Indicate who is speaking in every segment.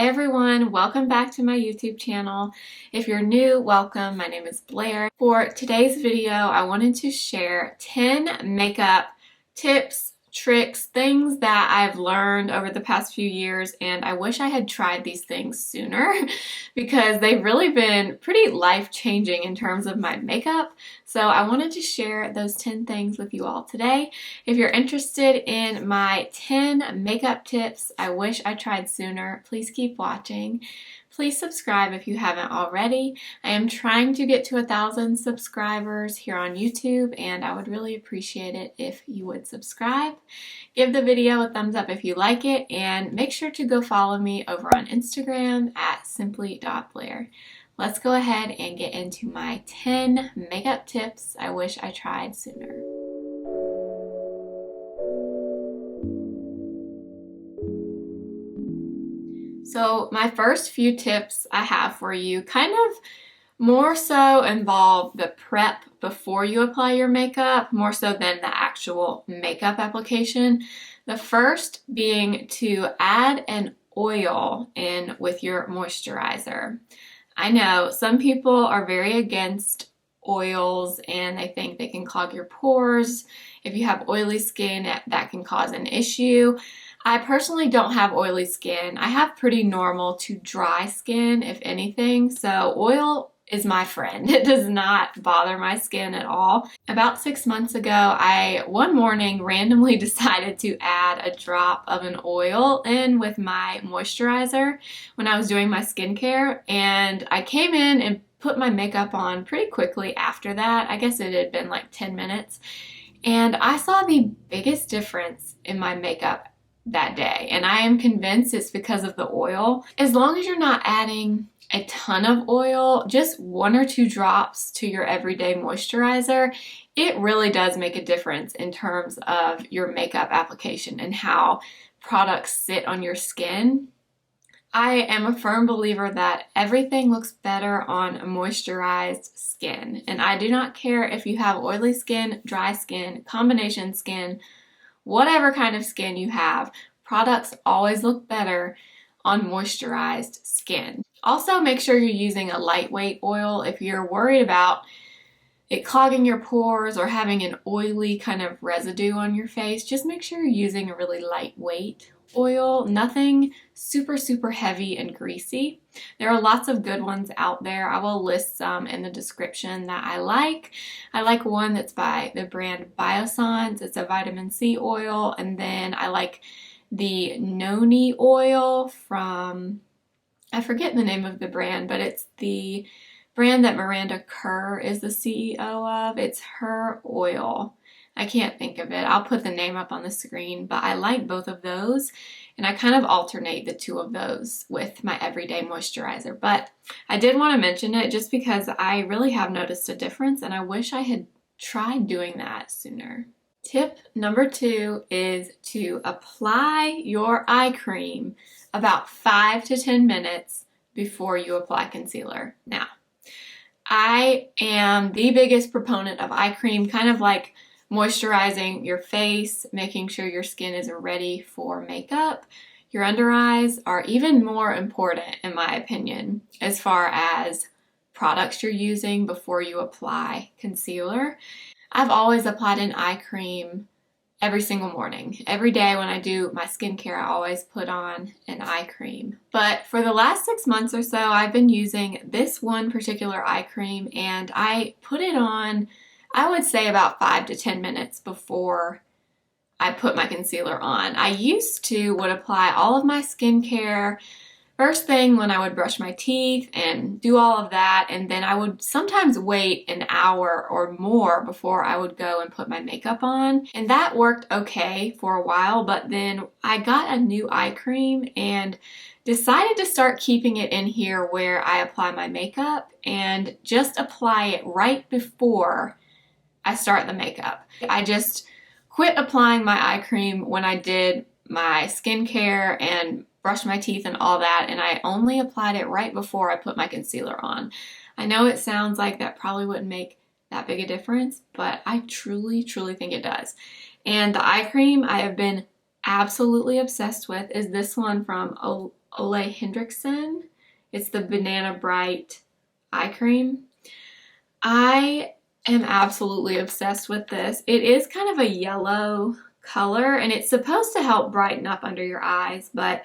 Speaker 1: Hi everyone, welcome back to my YouTube channel. If you're new, welcome. My name is Blair. For today's video, I wanted to share 10 makeup tips, tricks, things that I've learned over the past few years, and I wish I had tried these things sooner because they've really been pretty life-changing in terms of my makeup. So I wanted to share those 10 things with you all today. If you're interested in my 10 makeup tips I wish I tried sooner, please keep watching. Please subscribe if you haven't already. I am trying to get to 1,000 subscribers here on YouTube, and I would really appreciate it if you would subscribe. Give the video a thumbs up if you like it, and make sure to go follow me over on Instagram at simply.blair. Let's go ahead and get into my 10 makeup tips I wish I tried sooner. So my first few tips I have for you kind of more so involve the prep before you apply your makeup, more so than the actual makeup application. The first being to add an oil in with your moisturizer. I know some people are very against oils and they think they can clog your pores. If you have oily skin, that can cause an issue. I personally don't have oily skin. I have pretty normal to dry skin, if anything, so oil is my friend. It does not bother my skin at all. About 6 months ago, I one morning randomly decided to add a drop of an oil in with my moisturizer when I was doing my skincare, and I came in and put my makeup on pretty quickly after that. I guess it had been like 10 minutes, and I saw the biggest difference in my makeup that day, and I am convinced it's because of the oil. As long as you're not adding a ton of oil, just 1 or 2 drops to your everyday moisturizer, it really does make a difference in terms of your makeup application and how products sit on your skin. I am a firm believer that everything looks better on moisturized skin, and I do not care if you have oily skin, dry skin, combination skin, whatever kind of skin you have, products always look better on moisturized skin. Also, make sure you're using a lightweight oil. If you're worried about it clogging your pores or having an oily kind of residue on your face, just make sure you're using a really lightweight oil, nothing super heavy and greasy. There are lots of good ones out there. I will list some in the description that I like. I like one that's by the brand Biossance. It's a vitamin C oil, and then I like the Noni oil from, I forget the name of the brand, but it's the brand that Miranda Kerr is the CEO of. It's her oil. I can't think of it. I'll put the name up on the screen, but I like both of those, and I kind of alternate the 2 of those with my everyday moisturizer. But I did want to mention it just because I really have noticed a difference, and I wish I had tried doing that sooner. Tip number 2 is to apply your eye cream about 5 to 10 minutes before you apply concealer. Now, I am the biggest proponent of eye cream, kind of like moisturizing your face, making sure your skin is ready for makeup. Your under eyes are even more important, in my opinion, as far as products you're using before you apply concealer. I've always applied an eye cream every single morning. Every day when I do my skincare, I always put on an eye cream. But for the last 6 months or so, I've been using this one particular eye cream, and I put it on, I would say, about 5 to 10 minutes before I put my concealer on. I used to would apply all of my skincare first thing when I would brush my teeth and do all of that, and then I would sometimes wait an hour or more before I would go and put my makeup on. And that worked okay for a while, but then I got a new eye cream and decided to start keeping it in here where I apply my makeup and just apply it right before I start the makeup. I just quit applying my eye cream when I did my skincare and brushed my teeth and all that, and I only applied it right before I put my concealer on. I know it sounds like that probably wouldn't make that big a difference, but I truly think it does. And the eye cream I have been absolutely obsessed with is this one from Ole Hendrickson. It's the Banana Bright eye cream. I am absolutely obsessed with this. It is kind of a yellow color and it's supposed to help brighten up under your eyes, but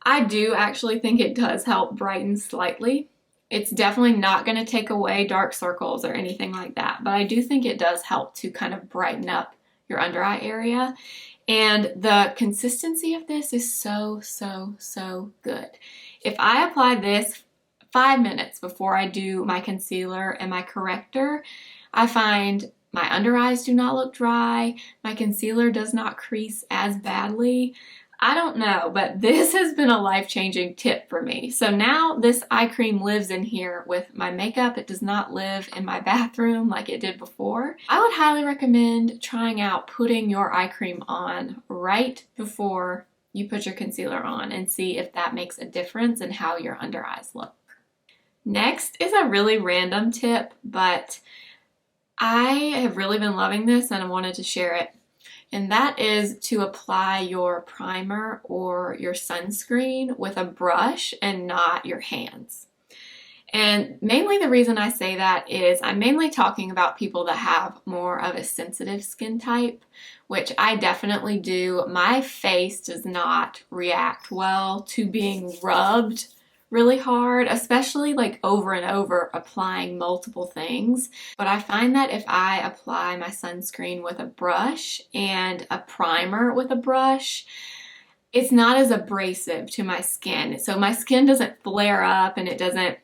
Speaker 1: I do actually think it does help brighten slightly. It's definitely not going to take away dark circles or anything like that, but I do think it does help to kind of brighten up your under eye area. And the consistency of this is so, so, so good. If I apply this 5 minutes before I do my concealer and my corrector, I find my under eyes do not look dry, my concealer does not crease as badly. I don't know, but this has been a life-changing tip for me. So now this eye cream lives in here with my makeup. It does not live in my bathroom like it did before. I would highly recommend trying out putting your eye cream on right before you put your concealer on and see if that makes a difference in how your under eyes look. Next is a really random tip, but I have really been loving this and I wanted to share it. And that is to apply your primer or your sunscreen with a brush and not your hands. And mainly the reason I say that is I'm mainly talking about people that have more of a sensitive skin type, which I definitely do. My face does not react well to being rubbed really hard, especially like over and over applying multiple things. But I find that if I apply my sunscreen with a brush and a primer with a brush, it's not as abrasive to my skin. So my skin doesn't flare up and it doesn't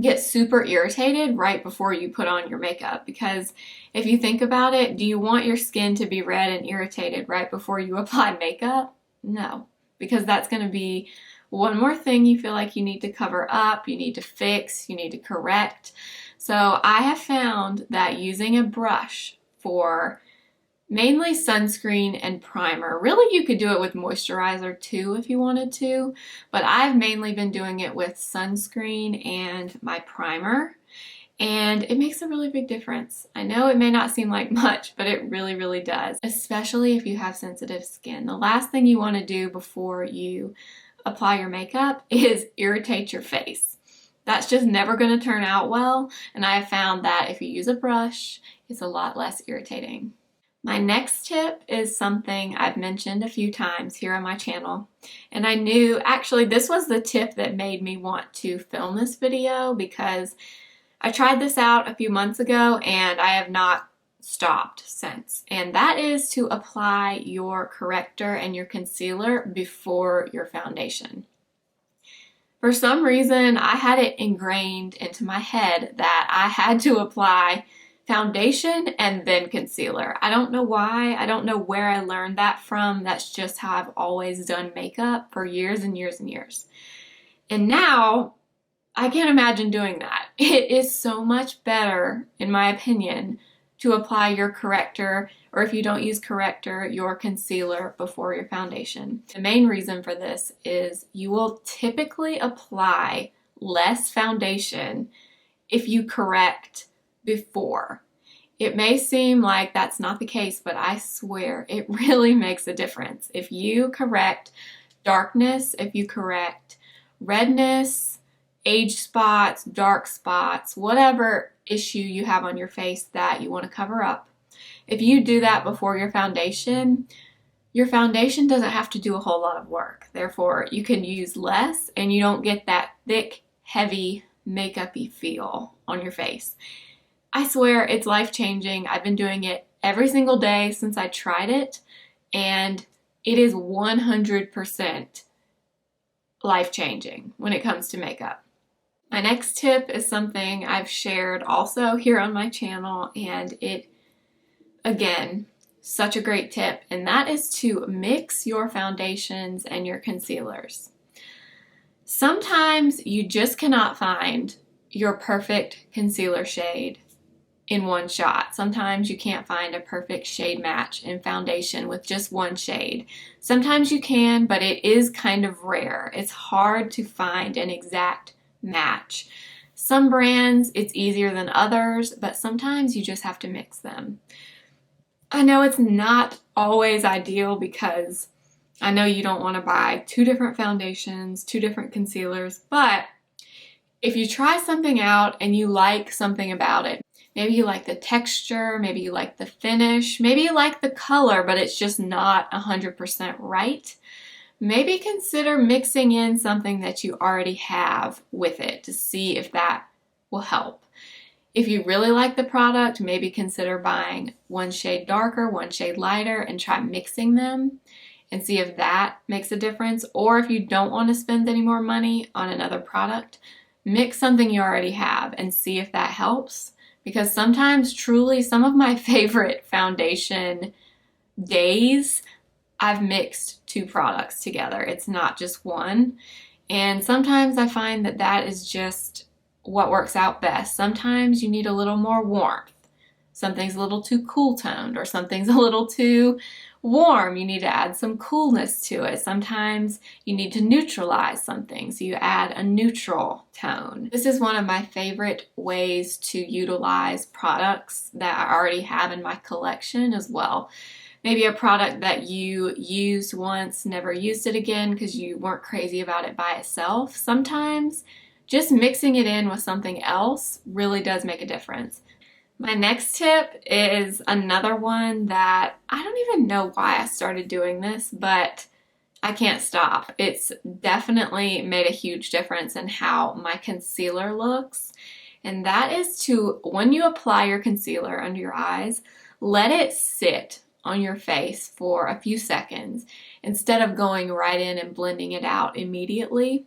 Speaker 1: get super irritated right before you put on your makeup. Because if you think about it, do you want your skin to be red and irritated right before you apply makeup? No, because that's going to be one more thing you feel like you need to cover up, you need to fix, you need to correct. So I have found that using a brush for mainly sunscreen and primer, really you could do it with moisturizer too if you wanted to, but I've mainly been doing it with sunscreen and my primer, and it makes a really big difference. I know it may not seem like much, but it really, really does, especially if you have sensitive skin. The last thing you want to do before you apply your makeup is irritate your face. That's just never going to turn out well, and I have found that if you use a brush, it's a lot less irritating. My next tip is something I've mentioned a few times here on my channel, and I knew actually this was the tip that made me want to film this video because I tried this out a few months ago and I have not stopped since, and that is to apply your corrector and your concealer before your foundation. For some reason, I had it ingrained into my head that I had to apply foundation and then concealer. I don't know why. I don't know where I learned that from. That's just how I've always done makeup for years and years and years. And now I can't imagine doing that. It is so much better, in my opinion, to apply your corrector, or if you don't use corrector, your concealer before your foundation. The main reason for this is you will typically apply less foundation if you correct before. It may seem like that's not the case, but I swear it really makes a difference. If you correct darkness, if you correct redness, age spots, dark spots, whatever issue you have on your face that you want to cover up, if you do that before your foundation doesn't have to do a whole lot of work. Therefore, you can use less and you don't get that thick, heavy, makeup-y feel on your face. I swear it's life-changing. I've been doing it every single day since I tried it, and it is 100% life-changing when it comes to makeup. My next tip is something I've shared also here on my channel, and it, again, such a great tip, and that is to mix your foundations and your concealers. Sometimes you just cannot find your perfect concealer shade in one shot. Sometimes you can't find a perfect shade match in foundation with just one shade. Sometimes you can, but it is kind of rare. It's hard to find an exact match. Some brands, it's easier than others, but sometimes you just have to mix them. I know it's not always ideal because I know you don't want to buy 2 different foundations, 2 different concealers, but if you try something out and you like something about it, maybe you like the texture, maybe you like the finish, maybe you like the color, but it's just not 100% right, maybe consider mixing in something that you already have with it to see if that will help. If you really like the product, maybe consider buying 1 shade darker, 1 shade lighter, and try mixing them and see if that makes a difference. Or if you don't want to spend any more money on another product, mix something you already have and see if that helps. Because sometimes, truly, some of my favorite foundation days, I've mixed 2 products together. It's not just one. And sometimes I find that that is just what works out best. Sometimes you need a little more warmth. Something's a little too cool toned, or something's a little too warm. You need to add some coolness to it. Sometimes you need to neutralize something, so you add a neutral tone. This is one of my favorite ways to utilize products that I already have in my collection as well. Maybe a product that you used once, never used it again because you weren't crazy about it by itself. Sometimes just mixing it in with something else really does make a difference. My next tip is another one that I don't even know why I started doing this, but I can't stop. It's definitely made a huge difference in how my concealer looks. And that is to, when you apply your concealer under your eyes, let it sit on your face for a few seconds instead of going right in and blending it out immediately.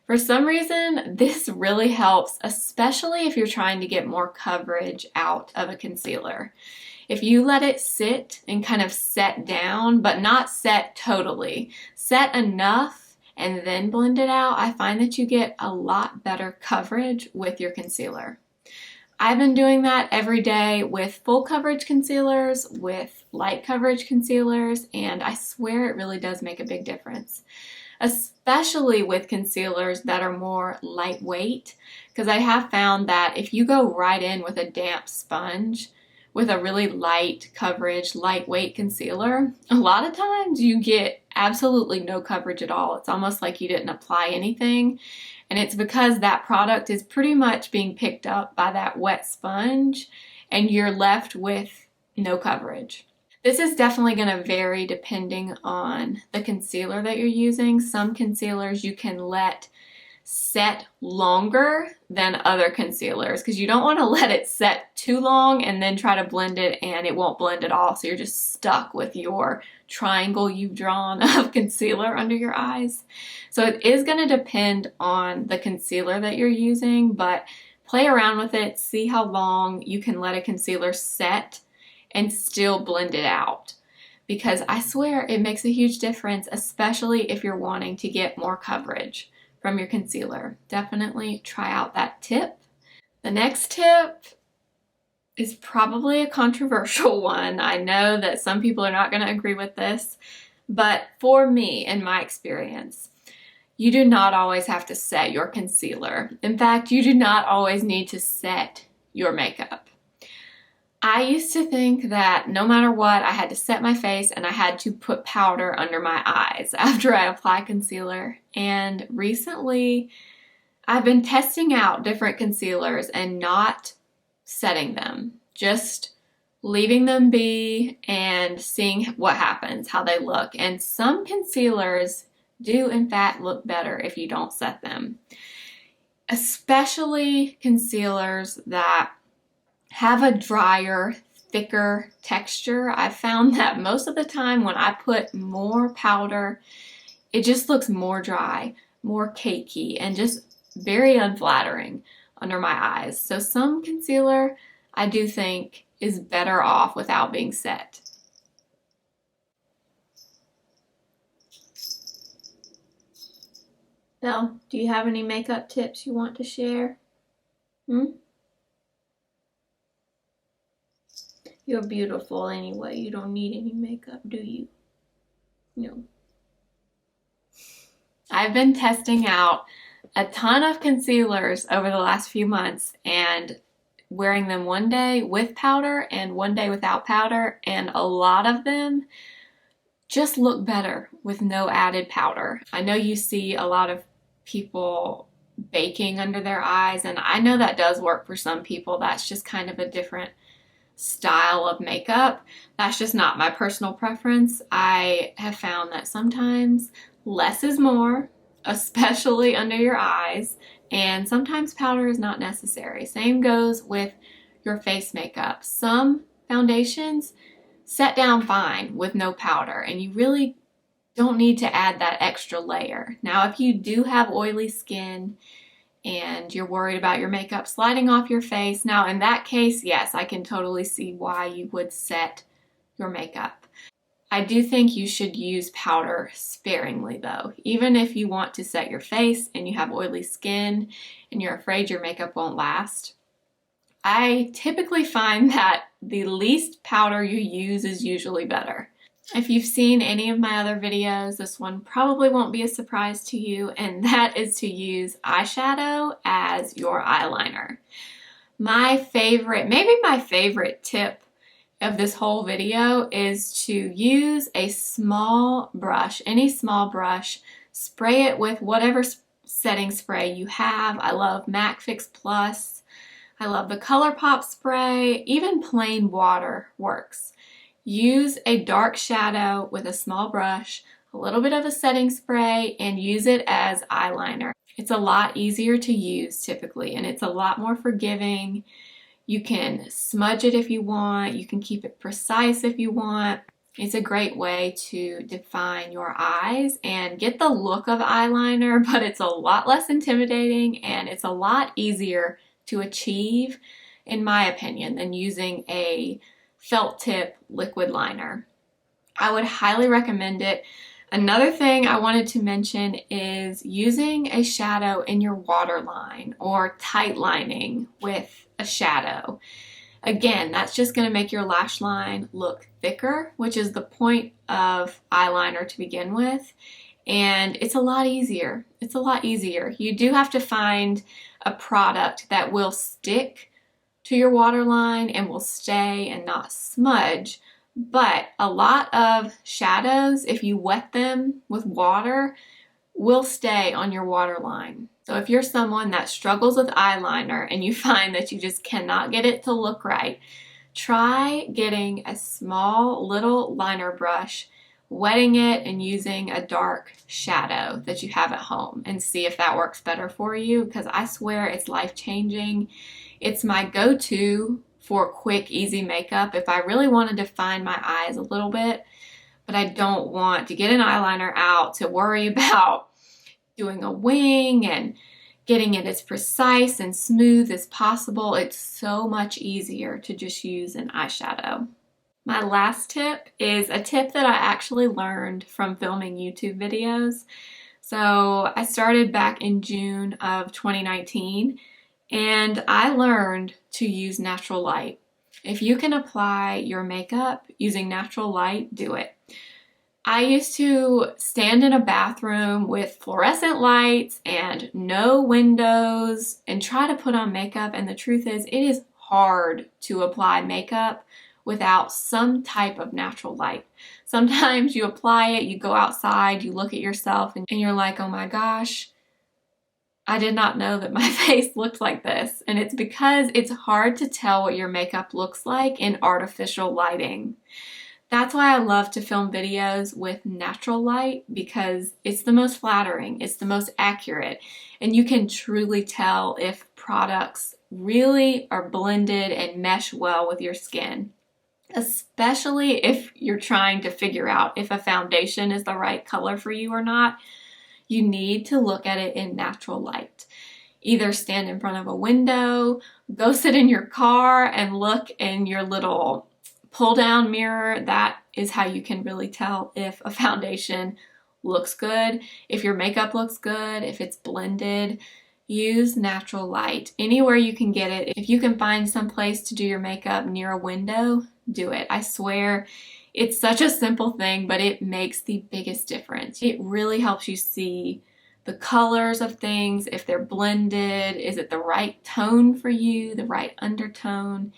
Speaker 1: For some reason, this really helps, especially if you're trying to get more coverage out of a concealer. If you let it sit and kind of set down, but not set totally, set enough and then blend it out, I find that you get a lot better coverage with your concealer. I've been doing that every day with full coverage concealers, with light coverage concealers, and I swear it really does make a big difference. Especially with concealers that are more lightweight, because I have found that if you go right in with a damp sponge with a really light coverage, lightweight concealer, a lot of times you get absolutely no coverage at all. It's almost like you didn't apply anything, and it's because that product is pretty much being picked up by that wet sponge and you're left with no coverage. This is definitely going to vary depending on the concealer that you're using. Some concealers you can let set longer than other concealers because you don't want to let it set too long and then try to blend it and it won't blend at all. So you're just stuck with your triangle you've drawn of concealer under your eyes. So it is going to depend on the concealer that you're using, but play around with it, see how long you can let a concealer set and still blend it out, because I swear it makes a huge difference, especially if you're wanting to get more coverage from your concealer. Definitely try out that tip. The next tip is probably a controversial one. I know that some people are not going to agree with this, but for me, in my experience, you do not always have to set your concealer. In fact, you do not always need to set your makeup. I used to think that no matter what, I had to set my face and I had to put powder under my eyes after I apply concealer. And recently, I've been testing out different concealers and not setting them, just leaving them be and seeing what happens, how they look. And some concealers do in fact look better if you don't set them, especially concealers that have a drier, thicker texture. I've found that most of the time when I put more powder, it just looks more dry, more cakey, and just very unflattering under my eyes. So some concealer I do think is better off without being set. Now, do you have any makeup tips you want to share? You're beautiful anyway. You don't need any makeup, do you? No. I've been testing out a ton of concealers over the last few months and wearing them one day with powder and one day without powder, and a lot of them just look better with no added powder. I know you see a lot of people baking under their eyes, and I know that does work for some people. That's just kind of a different style of makeup. That's just not my personal preference. I have found that sometimes less is more, especially under your eyes, and sometimes powder is not necessary. Same goes with your face makeup. Some foundations set down fine with no powder, and you really don't need to add that extra layer. Now, if you do have oily skin and you're worried about your makeup sliding off your face, now in that case, yes, I can totally see why you would set your makeup. I do think you should use powder sparingly though. Even if you want to set your face and you have oily skin and you're afraid your makeup won't last, I typically find that the least powder you use is usually better. If you've seen any of my other videos, this one probably won't be a surprise to you, and that is to use eyeshadow as your eyeliner. My favorite, maybe my favorite tip of this whole video is to use a small brush, any small brush, spray it with whatever setting spray you have. I love MAC Fix Plus. I love the ColourPop spray. Even plain water works. Use a dark shadow with a small brush, a little bit of a setting spray, and use it as eyeliner. It's a lot easier to use typically, and it's a lot more forgiving. You can smudge it if you want. You can keep it precise if you want. It's a great way to define your eyes and get the look of eyeliner, but it's a lot less intimidating and it's a lot easier to achieve, in my opinion, than using a felt tip liquid liner. I would highly recommend it. Another thing I wanted to mention is using a shadow in your waterline or tight lining with a shadow. Again, that's just going to make your lash line look thicker, which is the point of eyeliner to begin with. And it's a lot easier. It's a lot easier. You do have to find a product that will stick to your waterline and will stay and not smudge. But a lot of shadows, if you wet them with water, will stay on your waterline. So if you're someone that struggles with eyeliner and you find that you just cannot get it to look right, try getting a small little liner brush, wetting it, and using a dark shadow that you have at home and see if that works better for you, because I swear it's life-changing. It's my go-to for quick, easy makeup if I really want to define my eyes a little bit, but I don't want to get an eyeliner out to worry about doing a wing and getting it as precise and smooth as possible. It's so much easier to just use an eyeshadow. My last tip is a tip that I actually learned from filming YouTube videos. So I started back in June of 2019, and I learned to use natural light. If you can apply your makeup using natural light, do it. I used to stand in a bathroom with fluorescent lights and no windows and try to put on makeup, and the truth is it is hard to apply makeup without some type of natural light. Sometimes you apply it, you go outside, you look at yourself, and you're like, oh my gosh, I did not know that my face looked like this. And it's because it's hard to tell what your makeup looks like in artificial lighting. That's why I love to film videos with natural light, because it's the most flattering, it's the most accurate, and you can truly tell if products really are blended and mesh well with your skin. Especially if you're trying to figure out if a foundation is the right color for you or not, you need to look at it in natural light. Either stand in front of a window, go sit in your car and look in your little pull-down mirror. That is how you can really tell if a foundation looks good, if your makeup looks good, if it's blended. Use natural light anywhere you can get it. If you can find some place to do your makeup near a window, do it. I swear it's such a simple thing, but it makes the biggest difference. It really helps you see the colors of things, if they're blended, is it the right tone for you, the right undertone.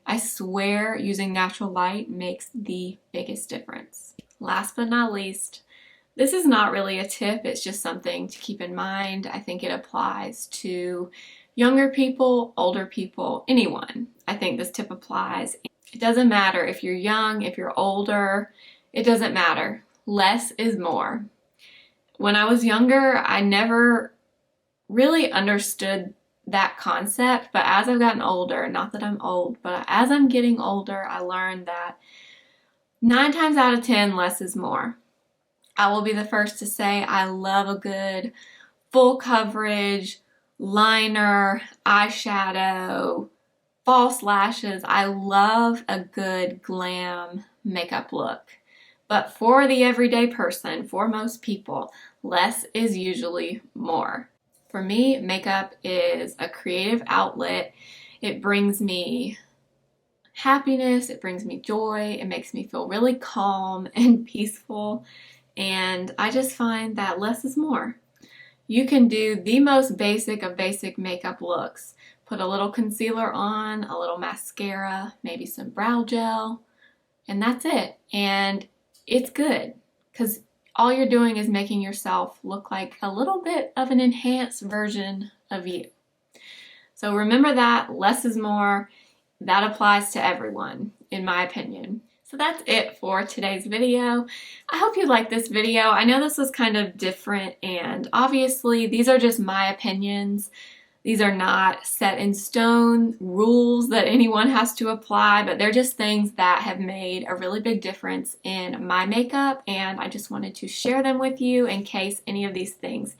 Speaker 1: I swear using natural light makes the biggest difference. last but not least, this is not really a tip, it's just something to keep in mind. I think it applies to younger people, older people, anyone. I think this tip applies. It doesn't matter if you're young, if you're older, it doesn't matter. Less is more. When I was younger, I never really understood that concept, but as I've gotten older, not that I'm old, but as I'm getting older, I learned that 9 times out of 10, less is more. I will be the first to say I love a good full coverage liner, eyeshadow, false lashes. I love a good glam makeup look. But for the everyday person, for most people, less is usually more. For me, makeup is a creative outlet. It brings me happiness, it brings me joy, it makes me feel really calm and peaceful, and I just find that less is more. You can do the most basic of basic makeup looks. Put a little concealer on, a little mascara, maybe some brow gel, and that's it. And it's good because all you're doing is making yourself look like a little bit of an enhanced version of you. So remember that less is more. That applies to everyone, in my opinion. So that's it for today's video. I hope you liked this video. I know this was kind of different, and obviously these are just my opinions. These are not set in stone rules that anyone has to apply, but they're just things that have made a really big difference in my makeup, and I just wanted to share them with you in case any of these things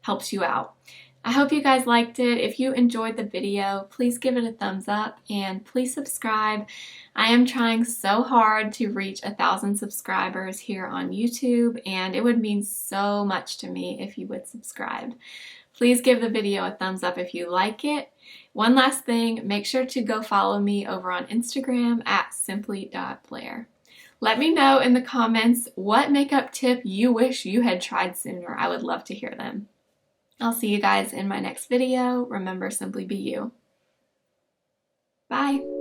Speaker 1: helps you out. I hope you guys liked it. If you enjoyed the video, please give it a thumbs up and please subscribe. I am trying so hard to reach 1,000 subscribers here on YouTube, and it would mean so much to me if you would subscribe. Please give the video a thumbs up if you like it. One last thing, make sure to go follow me over on Instagram at simply.blair. Let me know in the comments what makeup tip you wish you had tried sooner. I would love to hear them. I'll see you guys in my next video. Remember, simply be you. Bye.